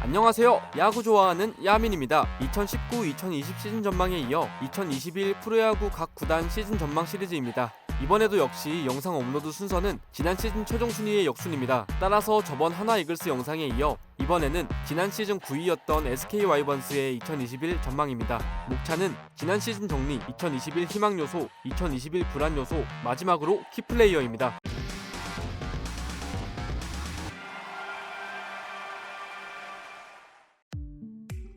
안녕하세요. 야구 좋아하는 야민입니다. 2019-2020 시즌 전망에 이어 2021 프로야구 각 구단 시즌 전망 시리즈입니다. 이번에도 역시 영상 업로드 순서는 지난 시즌 최종 순위의 역순입니다. 따라서 저번 하나 이글스 영상에 이어 이번에는 지난 시즌 9위였던 SK 와이번스의 2021 전망입니다. 목차는 지난 시즌 정리, 2021 희망 요소, 2021 불안 요소, 마지막으로 키플레이어입니다.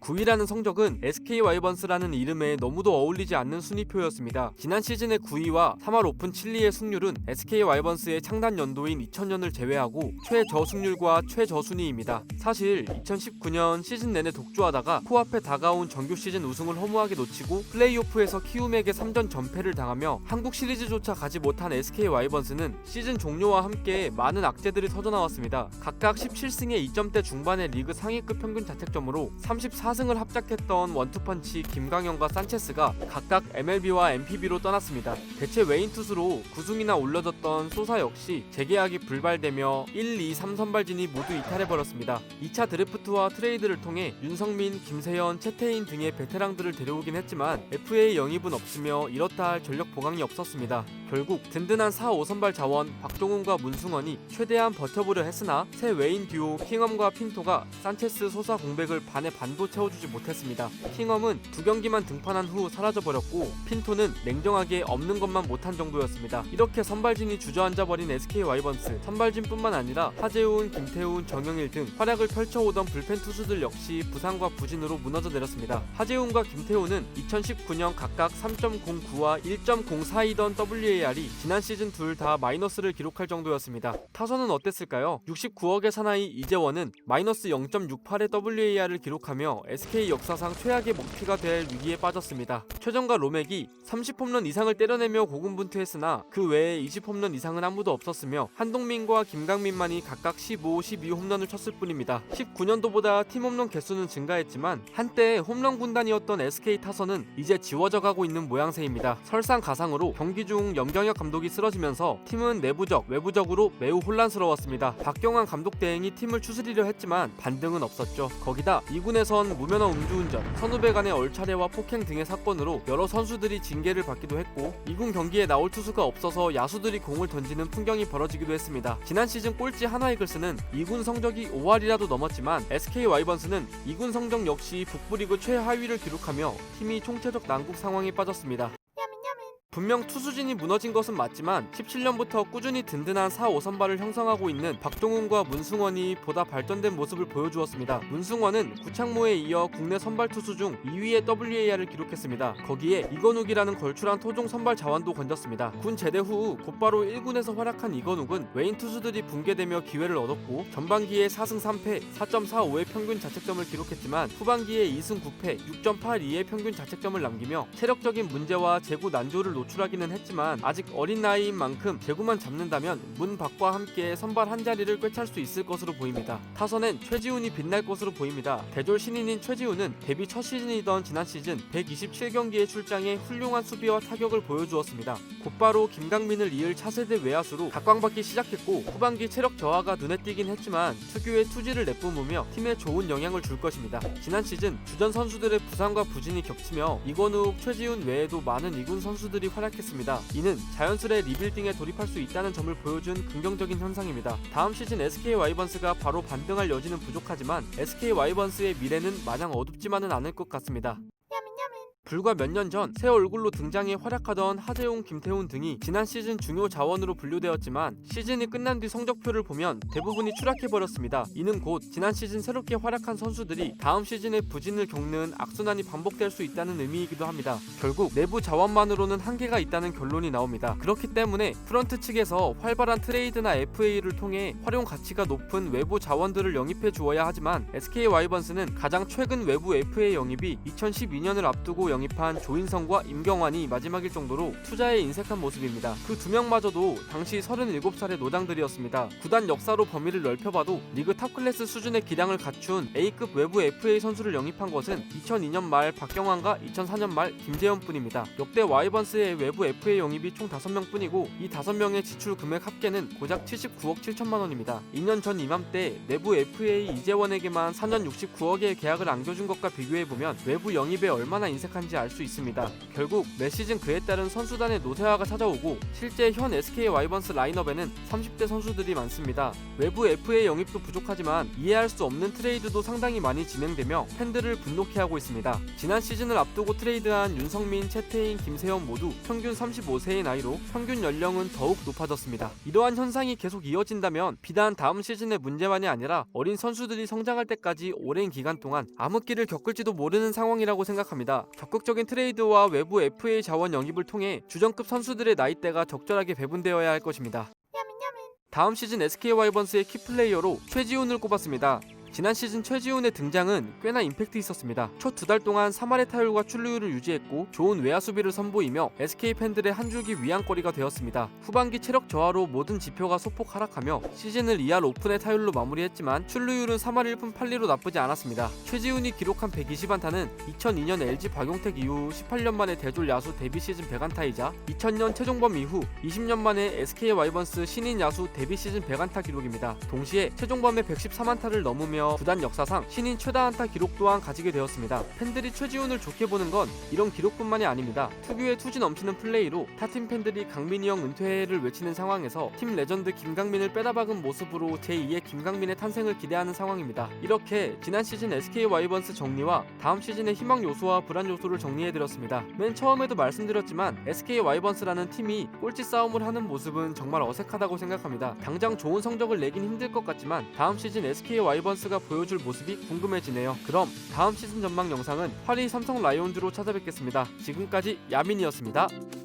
9위라는 성적은 SK 와이번스라는 이름에 너무도 어울리지 않는 순위표였습니다. 지난 시즌의 9위와 3할 오픈 7리의 승률은 SK 와이번스의 창단 연도인 2000년을 제외하고 최저승률과 최저순위입니다. 사실 2019년 시즌 내내 독주하다가 코앞에 다가온 정규 시즌 우승을 허무하게 놓치고 플레이오프에서 키움에게 3전 전패를 당하며 한국 시리즈조차 가지 못한 SK 와이번스는 시즌 종료와 함께 많은 악재들이 터져나왔습니다. 각각 17승에 2점대 중반의 리그 상위급 평균 자책점으로 34승을 합작했던 원투펀치 김광현과 산체스가 각각 MLB와 NPB로 떠났습니다. 대체 외인 투수로 9승이나 올려졌던 소사 역시 재계약이 불발되며 1, 2, 3 선발진이 모두 이탈해버렸습니다. 2차 드래프트와 트레이드를 통해 윤성민, 김세현, 채태인 등의 베테랑들을 데려오긴 했지만 FA 영입은 없으며 이렇다 할 전력 보강이 없었습니다. 결국 든든한 4, 5선발 자원 박종훈과 문승원이 최대한 버텨보려 했으나 새 외인 듀오 킹엄과 핀토가 산체스 소사 공백을 반의 반도 채워주지 못했습니다. 킹엄은 2경기만 등판한 후 사라져버렸고 핀토는 냉정하게 없는 것만 못한 정도였습니다. 이렇게 선발진이 주저앉아버린 SK 와이번스, 선발진뿐만 아니라 하재훈, 김태훈, 정영일 등 활약을 펼쳐오던 불펜 투수들 역시 부상과 부진으로 무너져 내렸습니다. 하재훈과 김태훈은 2019년 각각 3.09와 1.04이던 WAR이 지난 시즌 둘 다 마이너스를 기록할 정도였습니다. 타선은 어땠을까요? 69억의 사나이 이재원은 마이너스 0.68의 WAR을 기록하며 SK 역사상 최악의 먹튀가 될 위기에 빠졌습니다. 최정과 로맥이 30홈런 이상을 때려내며 고군분투했으나 그 외에 20홈런 이상은 아무도 없었으며 한동민과 김강민만이 각각 15, 12홈런을 쳤을 뿐입니다. 19년도보다 팀 홈런 개수는 증가했지만 한때 홈런 군단이었던 SK 타선은 이제 지워져 가고 있는 모양새입니다. 설상가상으로 경기 중 염경엽 감독이 쓰러지면서 팀은 내부적, 외부적으로 매우 혼란스러웠습니다. 박경환 감독 대행이 팀을 추스리려 했지만 반등은 없었죠. 거기다 2군에선 무면허 음주운전, 선후배 간의 얼차례와 폭행 등의 사건으로 여러 선수들이 징계를 받기도 했고 2군 경기에 나올 투수가 없어서 야수들이 공을 던지는 풍경이 벌어지기도 했습니다. 지난 시즌 꼴찌 하나 이글스는 2군 성적이 5할이라도 넘었지만 SK 와이번스는 2군 성적 역시 북부리그 최하위를 기록하며 팀이 총체적 난국 상황에 빠졌습니다. 분명 투수진이 무너진 것은 맞지만 17년부터 꾸준히 든든한 4, 5선발을 형성하고 있는 박종훈과 문승원이 보다 발전된 모습을 보여주었습니다. 문승원은 구창모에 이어 국내 선발 투수 중 2위의 WAR을 기록했습니다. 거기에 이건욱이라는 걸출한 토종 선발 자원도 건졌습니다. 군 제대 후 곧바로 1군에서 활약한 이건욱은 외인 투수들이 붕괴되며 기회를 얻었고 전반기에 4승 3패 4.45의 평균 자책점을 기록했지만 후반기에 2승 9패 6.82의 평균 자책점을 남기며 체력적인 문제와 제구 난조를 노출하기는 했지만 아직 어린 나이인 만큼 제구만 잡는다면 문 밖과 함께 선발 한 자리를 꿰찰 수 있을 것으로 보입니다. 타선엔 최지훈이 빛날 것으로 보입니다. 대졸 신인인 최지훈은 데뷔 첫 시즌이던 지난 시즌 127경기의 출장에 훌륭한 수비와 타격을 보여주었습니다. 곧바로 김강민을 이을 차세대 외야수로 각광받기 시작했고 후반기 체력 저하가 눈에 띄긴 했지만 특유의 투지를 내뿜으며 팀에 좋은 영향을 줄 것입니다. 지난 시즌 주전 선수들의 부상과 부진이 겹치며 이건욱, 최지훈 외에도 많은 2군 선수들이 활약했습니다. 이는 자연스레 리빌딩에 돌입할 수 있다는 점을 보여준 긍정적인 현상입니다. 다음 시즌 SK 와이번스가 바로 반등할 여지는 부족하지만 SK 와이번스의 미래는 마냥 어둡지만은 않을 것 같습니다. 불과 몇 년 전 새 얼굴로 등장해 활약하던 하재용, 김태훈 등이 지난 시즌 중요 자원으로 분류되었지만 시즌이 끝난 뒤 성적표를 보면 대부분이 추락해버렸습니다. 이는 곧 지난 시즌 새롭게 활약한 선수들이 다음 시즌에 부진을 겪는 악순환이 반복될 수 있다는 의미이기도 합니다. 결국 내부 자원만으로는 한계가 있다는 결론이 나옵니다. 그렇기 때문에 프런트 측에서 활발한 트레이드나 FA를 통해 활용 가치가 높은 외부 자원들을 영입해 주어야 하지만 SK 와이번스는 가장 최근 외부 FA 영입이 2012년을 앞두고 영입한 조인성과 임경환이 마지막일 정도로 투자에 인색한 모습입니다. 그 두 명마저도 당시 37살의 노장들이었습니다. 구단 역사로 범위를 넓혀봐도 리그 탑클래스 수준의 기량을 갖춘 A급 외부 FA 선수를 영입한 것은 2002년 말 박경환과 2004년 말 김재현뿐입니다. 역대 와이번스의 외부 FA 영입이 총 5명뿐이고 이 5명의 지출 금액 합계는 고작 79억 7천만 원입니다. 2년 전 이맘때 내부 FA 이재원에게만 4년 69억의 계약을 안겨준 것과 비교해보면 외부 영입에 얼마나 인색한지 알 수 있습니다. 결국 매 시즌 그에 따른 선수단의 노쇠화가 찾아오고 실제 현 SK 와이번스 라인업에는 30대 선수들이 많습니다. 외부 FA 영입도 부족하지만 이해할 수 없는 트레이드도 상당히 많이 진행되며 팬들을 분노케 하고 있습니다. 지난 시즌을 앞두고 트레이드한 윤성민, 채태인, 김세현 모두 평균 35세의 나이로 평균 연령은 더욱 높아졌습니다. 이러한 현상이 계속 이어진다면 비단 다음 시즌의 문제만이 아니라 어린 선수들이 성장할 때까지 오랜 기간 동안 암흑기를 겪을지도 모르는 상황이라고 생각합니다. 적극적인 트레이드와 외부 FA 자원 영입을 통해 주전급 선수들의 나이대가 적절하게 배분되어야 할 것입니다. 다음 시즌 SK 와이번스의 키플레이어로 최지훈을 꼽았습니다. 지난 시즌 최지훈의 등장은 꽤나 임팩트 있었습니다. 첫 2달 동안 3할의 타율과 출루율을 유지했고 좋은 외야 수비를 선보이며 SK 팬들의 한 줄기 위안거리가 되었습니다. 후반기 체력 저하로 모든 지표가 소폭 하락하며 시즌을 2할 오픈의 타율로 마무리했지만 출루율은 3할 1푼 8리로 나쁘지 않았습니다. 최지훈이 기록한 120안타는 2002년 LG 박용택 이후 18년 만에 대졸 야수 데뷔 시즌 100안타이자 2000년 최종범 이후 20년 만에 SK 와이번스 신인 야수 데뷔 시즌 100안타 기록입니다. 동시에 최종범의 113안타를 넘으며 구단 역사상 신인 최다 안타 기록 또한 가지게 되었습니다. 팬들이 최지훈을 좋게 보는 건 이런 기록뿐만이 아닙니다. 특유의 투지 넘치는 플레이로 타팀 팬들이 강민이 형 은퇴를 외치는 상황에서 팀 레전드 김강민을 빼다박은 모습으로 제2의 김강민의 탄생을 기대하는 상황입니다. 이렇게 지난 시즌 SK 와이번스 정리와 다음 시즌의 희망 요소와 불안 요소를 정리해드렸습니다. 맨 처음에도 말씀드렸지만 SK 와이번스라는 팀이 꼴찌 싸움을 하는 모습은 정말 어색하다고 생각합니다. 당장 좋은 성적을 내긴 힘들 것 같지만 다음 시즌 SK 와이번스가 보여줄 모습이 궁금해지네요. 그럼 다음 시즌 전망 영상은 8위 삼성 라이온즈로 찾아뵙겠습니다. 지금까지 야민이었습니다.